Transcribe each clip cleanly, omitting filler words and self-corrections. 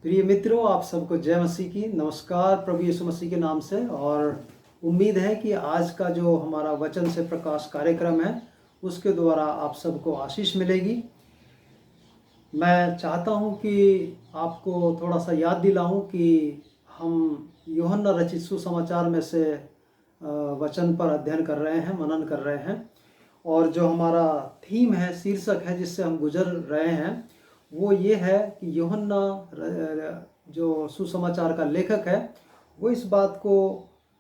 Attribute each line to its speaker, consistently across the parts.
Speaker 1: प्रिय मित्रों, आप सबको जय मसीह की नमस्कार प्रभु यीशु मसीह के नाम से। और उम्मीद है कि आज का जो हमारा वचन से प्रकाश कार्यक्रम है उसके द्वारा आप सबको आशीष मिलेगी। मैं चाहता हूं कि आपको थोड़ा सा याद दिलाऊं कि हम यूहन्ना रचित सुसमाचार में से वचन पर अध्ययन कर रहे हैं, मनन कर रहे हैं। और जो हमारा थीम है, शीर्षक है जिससे हम गुजर रहे हैं, वो ये है कि यूहन्ना जो सुसमाचार का लेखक है वो इस बात को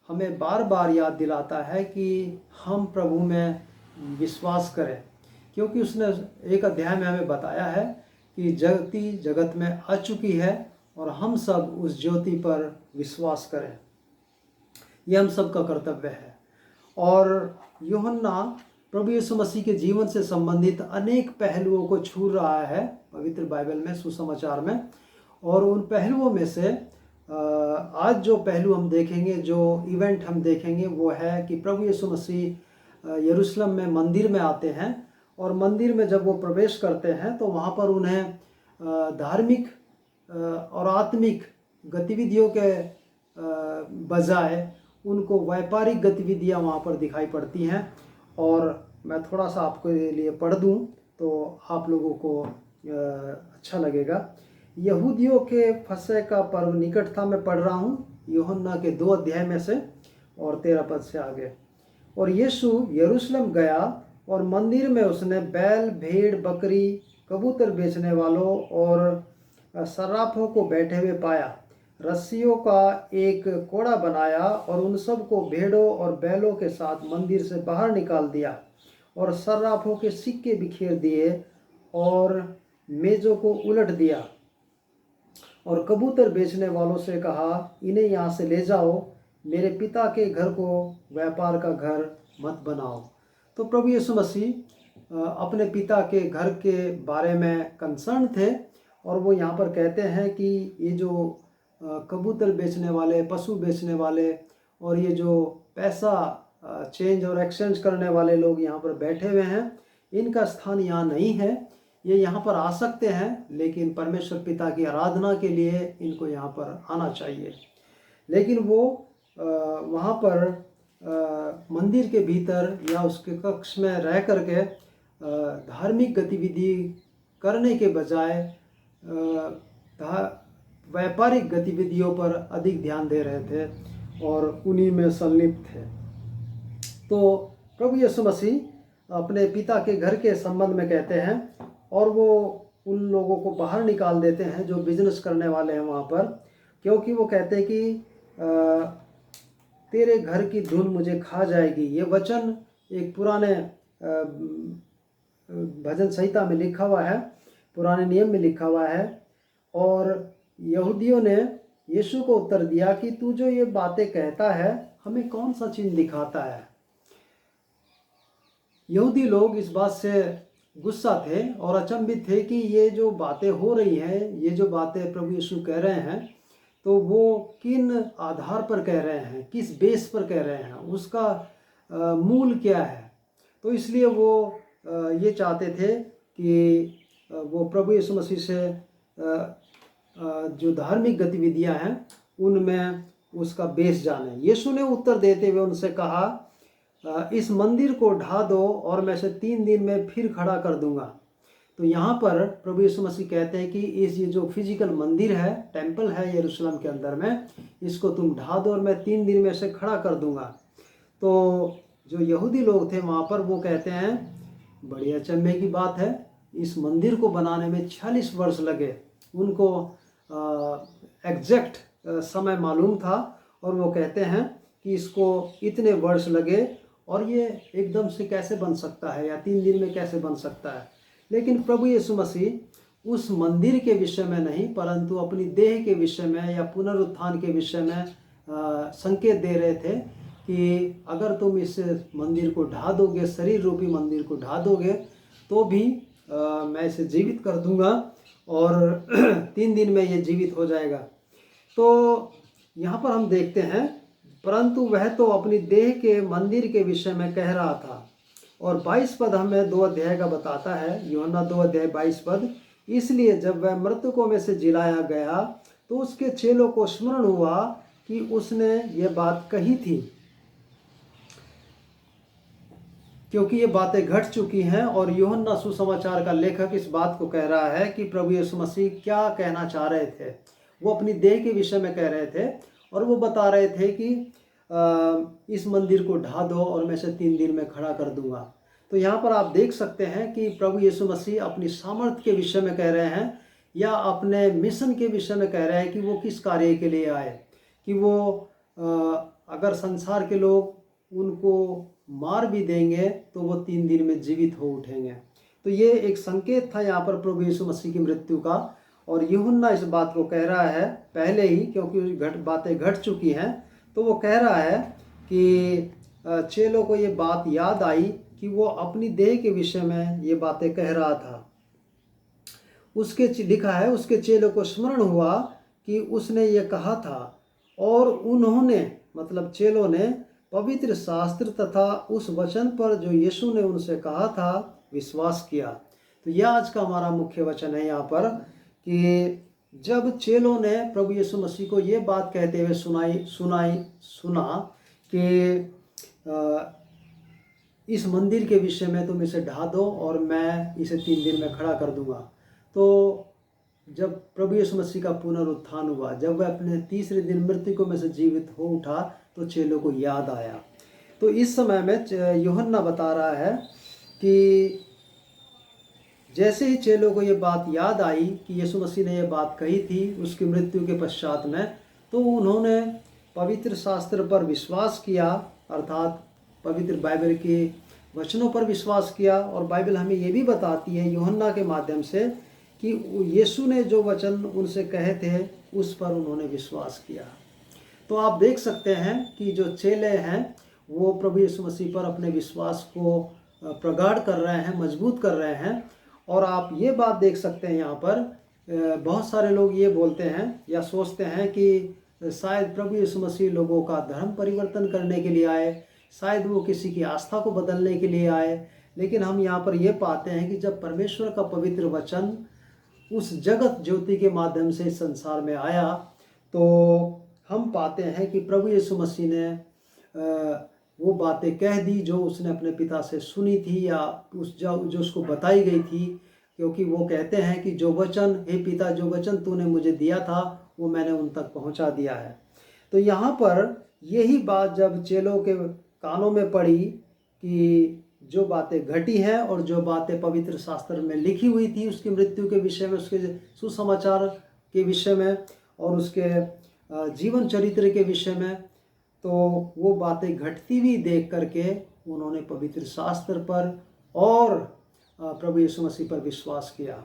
Speaker 1: हमें बार बार याद दिलाता है कि हम प्रभु में विश्वास करें, क्योंकि उसने एक अध्याय में हमें बताया है कि ज्योति जगत में आ चुकी है और हम सब उस ज्योति पर विश्वास करें। यह हम सब का कर्तव्य है। और यूहन्ना प्रभु यीशु मसीह के जीवन से संबंधित अनेक पहलुओं को छू रहा है पवित्र बाइबल में, सुसमाचार में। और उन पहलुओं में से आज जो पहलू हम देखेंगे, जो इवेंट हम देखेंगे, वो है कि प्रभु यीशु मसीह यरूशलेम में मंदिर में आते हैं। और मंदिर में जब वो प्रवेश करते हैं तो वहाँ पर उन्हें धार्मिक और आत्मिक गतिविधियों के बजाय उनको व्यापारिक गतिविधियाँ वहाँ पर दिखाई पड़ती हैं। और मैं थोड़ा सा आपके लिए पढ़ दूँ तो आप लोगों को अच्छा लगेगा। यहूदियों के फसह का पर्व निकट था। मैं पढ़ रहा हूँ यूहन्ना के 2 अध्याय में से और 13 पद से आगे। और यीशु यरूशलेम गया और मंदिर में उसने बैल, भेड़, बकरी, कबूतर बेचने वालों और सर्राफों को बैठे हुए पाया। रस्सियों का एक कोड़ा बनाया और उन सब को भेड़ों और बैलों के साथ मंदिर से बाहर निकाल दिया और सर्राफों के सिक्के बिखेर दिए और मेज़ों को उलट दिया। और कबूतर बेचने वालों से कहा, इन्हें यहाँ से ले जाओ, मेरे पिता के घर को व्यापार का घर मत बनाओ। तो प्रभु यीशु मसीह अपने पिता के घर के बारे में कंसर्न थे। और वो यहाँ पर कहते हैं कि ये जो कबूतर बेचने वाले, पशु बेचने वाले और ये जो पैसा चेंज और एक्सचेंज करने वाले लोग यहाँ पर बैठे हुए हैं, इनका स्थान यहाँ नहीं है। ये यहाँ पर आ सकते हैं, लेकिन परमेश्वर पिता की आराधना के लिए इनको यहाँ पर आना चाहिए। लेकिन वो वहाँ पर मंदिर के भीतर या उसके कक्ष में रह करके धार्मिक गतिविधि करने के बजाय व्यापारिक गतिविधियों पर अधिक ध्यान दे रहे थे और उन्हीं में संलिप्त थे। तो प्रभु यीशु मसीह अपने पिता के घर के संबंध में कहते हैं और वो उन लोगों को बाहर निकाल देते हैं जो बिजनेस करने वाले हैं वहाँ पर, क्योंकि वो कहते हैं कि तेरे घर की धूल मुझे खा जाएगी। ये वचन एक पुराने भजन संहिता में लिखा हुआ है, पुराने नियम में लिखा हुआ है। और यहूदियों ने यीशु को उत्तर दिया कि तू जो ये बातें कहता है, हमें कौन सा चिन्ह दिखाता है। यहूदी लोग इस बात से गुस्सा थे और अचंभित थे कि ये जो बातें हो रही हैं, ये जो बातें प्रभु यीशु कह रहे हैं, तो वो किन आधार पर कह रहे हैं, किस बेस पर कह रहे हैं, उसका मूल क्या है। तो इसलिए वो ये चाहते थे कि वो प्रभु यीशु मसीह से जो धार्मिक गतिविधियां हैं उनमें उसका बेस जाने। यीशु ने उत्तर देते हुए उनसे कहा, इस मंदिर को ढा दो और मैं इसे 3 दिन में फिर खड़ा कर दूंगा। तो यहाँ पर प्रभु यीशु मसीह कहते हैं कि ये जो फिजिकल मंदिर है, टेंपल है यरूशलेम के अंदर में, इसको तुम ढा दो और मैं 3 दिन में इसे खड़ा कर दूंगा। तो जो यहूदी लोग थे वहाँ पर, वो कहते हैं बड़ी अचंभे की बात है, इस मंदिर को बनाने में 46 वर्ष लगे। उनको एग्जैक्ट समय मालूम था और वो कहते हैं कि इसको इतने वर्ष लगे और ये एकदम से कैसे बन सकता है या 3 दिन में कैसे बन सकता है। लेकिन प्रभु यीशु मसीह उस मंदिर के विषय में नहीं, परंतु अपनी देह के विषय में या पुनरुत्थान के विषय में संकेत दे रहे थे कि अगर तुम इस मंदिर को ढा दोगे, शरीर रूपी मंदिर को ढा दोगे, तो भी मैं इसे जीवित कर दूंगा और 3 दिन में ये जीवित हो जाएगा। तो यहाँ पर हम देखते हैं, परंतु वह तो अपनी देह के मंदिर के विषय में कह रहा था। और 22 पद हमें 2 अध्याय का बताता है, यूहन्ना 2 अध्याय 22 पद। इसलिए जब वह मृतकों में से जिलाया गया तो उसके चेलों को स्मरण हुआ कि उसने ये बात कही थी, क्योंकि ये बातें घट चुकी हैं। और यूहन्ना सुसमाचार का लेखक इस बात को कह रहा है कि प्रभु यीशु मसीह क्या कहना चाह रहे थे। वो अपनी देह के विषय में कह रहे थे और वो बता रहे थे कि इस मंदिर को ढा दो और मैं इसे 3 दिन में खड़ा कर दूंगा। तो यहाँ पर आप देख सकते हैं कि प्रभु यीशु मसीह अपनी सामर्थ्य के विषय में कह रहे हैं या अपने मिशन के विषय में कह रहे हैं कि वो किस कार्य के लिए आए, कि वो अगर संसार के लोग उनको मार भी देंगे तो वो 3 दिन में जीवित हो उठेंगे। तो ये एक संकेत था यहाँ पर प्रभु यीशु मसीह की मृत्यु का। और यूहन्ना इस बात को कह रहा है पहले ही, क्योंकि बातें घट चुकी हैं। तो वो कह रहा है कि चेलों को ये बात याद आई कि वो अपनी देह के विषय में ये बातें कह रहा था। उसके लिखा है, उसके चेलों को स्मरण हुआ कि उसने ये कहा था और उन्होंने, मतलब चेलों ने, पवित्र शास्त्र तथा उस वचन पर जो यीशु ने उनसे कहा था विश्वास किया। तो यह आज का हमारा मुख्य वचन है यहाँ पर कि जब चेलों ने प्रभु यीशु मसीह को ये बात कहते हुए सुना कि इस मंदिर के विषय में तुम इसे ढा दो और मैं इसे 3 दिन में खड़ा कर दूंगा। तो जब प्रभु यीशु मसीह का पुनरुत्थान हुआ, जब वह अपने 3रे दिन मृत्यु में से जीवित हो उठा, तो चेलों को याद आया। तो इस समय में यूहन्ना बता रहा है कि जैसे ही चेलों को ये बात याद आई कि यीशु मसीह ने ये बात कही थी उसकी मृत्यु के पश्चात में, तो उन्होंने पवित्र शास्त्र पर विश्वास किया, अर्थात पवित्र बाइबल के वचनों पर विश्वास किया। और बाइबल हमें ये भी बताती है यूहन्ना के माध्यम से कि यीशु ने जो वचन उनसे कहे थे उस पर उन्होंने विश्वास किया। तो आप देख सकते हैं कि जो चेले हैं वो प्रभु यीशु मसीह पर अपने विश्वास को प्रगाढ़ कर रहे हैं, मजबूत कर रहे हैं। और आप ये बात देख सकते हैं यहाँ पर बहुत सारे लोग ये बोलते हैं या सोचते हैं कि शायद प्रभु यीशु मसीह लोगों का धर्म परिवर्तन करने के लिए आए, शायद वो किसी की आस्था को बदलने के लिए आए। लेकिन हम यहाँ पर ये पाते हैं कि जब परमेश्वर का पवित्र वचन उस जगत ज्योति के माध्यम से इस संसार में आया, तो हम पाते हैं कि प्रभु यीशु मसीह ने वो बातें कह दी जो उसने अपने पिता से सुनी थी या जो उसको बताई गई थी। क्योंकि वो कहते हैं कि जो वचन, हे पिता, जो वचन तूने मुझे दिया था वो मैंने उन तक पहुंचा दिया है। तो यहाँ पर यही बात जब चेलों के कानों में पड़ी कि जो बातें घटी हैं और जो बातें पवित्र शास्त्र में लिखी हुई थी उसकी मृत्यु के विषय में, उसके सुसमाचार के विषय में और उसके जीवन चरित्र के विषय में, तो वो बातें घटती हुई देख करके उन्होंने पवित्र शास्त्र पर और प्रभु यीशु मसीह पर विश्वास किया।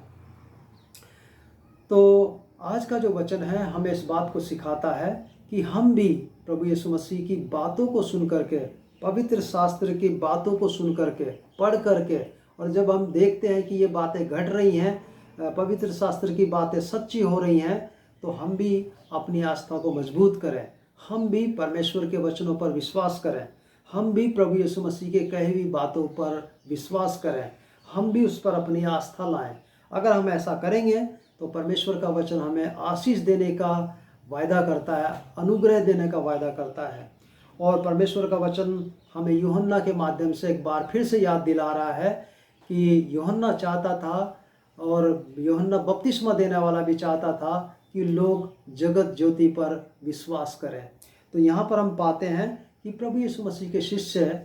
Speaker 1: तो आज का जो वचन है हमें इस बात को सिखाता है कि हम भी प्रभु यीशु मसीह की बातों को सुन करके, पवित्र शास्त्र की बातों को सुन करके, पढ़ करके, और जब हम देखते हैं कि ये बातें घट रही हैं, पवित्र शास्त्र की बातें सच्ची हो रही हैं, तो हम भी अपनी आस्था को मजबूत करें, हम भी परमेश्वर के वचनों पर विश्वास करें, हम भी प्रभु यीशु मसीह के कही हुई बातों पर विश्वास करें, हम भी उस पर अपनी आस्था लाएं। अगर हम ऐसा करेंगे तो परमेश्वर का वचन हमें आशीष देने का वायदा करता है, अनुग्रह देने का वायदा करता है। और परमेश्वर का वचन हमें यूहन्ना के माध्यम से एक बार फिर से याद दिला रहा है कि यूहन्ना चाहता था और यूहन्ना बपतिस्मा देने वाला भी चाहता था कि लोग जगत ज्योति पर विश्वास करें। तो यहाँ पर हम पाते हैं कि प्रभु यीशु मसीह के शिष्य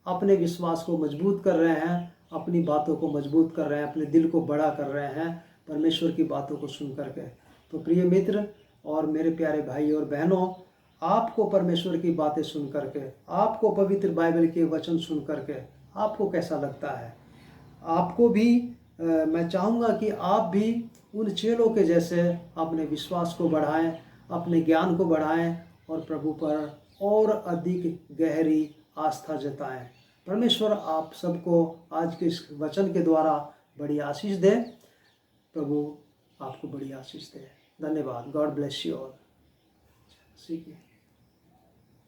Speaker 1: अपने विश्वास को मजबूत कर रहे हैं, अपनी बातों को मजबूत कर रहे हैं, अपने दिल को बड़ा कर रहे हैं परमेश्वर की बातों को सुन करके। तो प्रिय मित्र और मेरे प्यारे भाई और बहनों, आपको परमेश्वर की बातें सुन करके, आपको पवित्र बाइबल के वचन सुन करके आपको कैसा लगता है? आपको भी मैं चाहूँगा कि आप भी उन चेलों के जैसे अपने विश्वास को बढ़ाएं, अपने ज्ञान को बढ़ाएं और प्रभु पर और अधिक गहरी आस्था जताएं। परमेश्वर आप सबको आज के इस वचन के द्वारा बड़ी आशीष दे। प्रभु आपको बड़ी आशीष दे। धन्यवाद। God bless you all.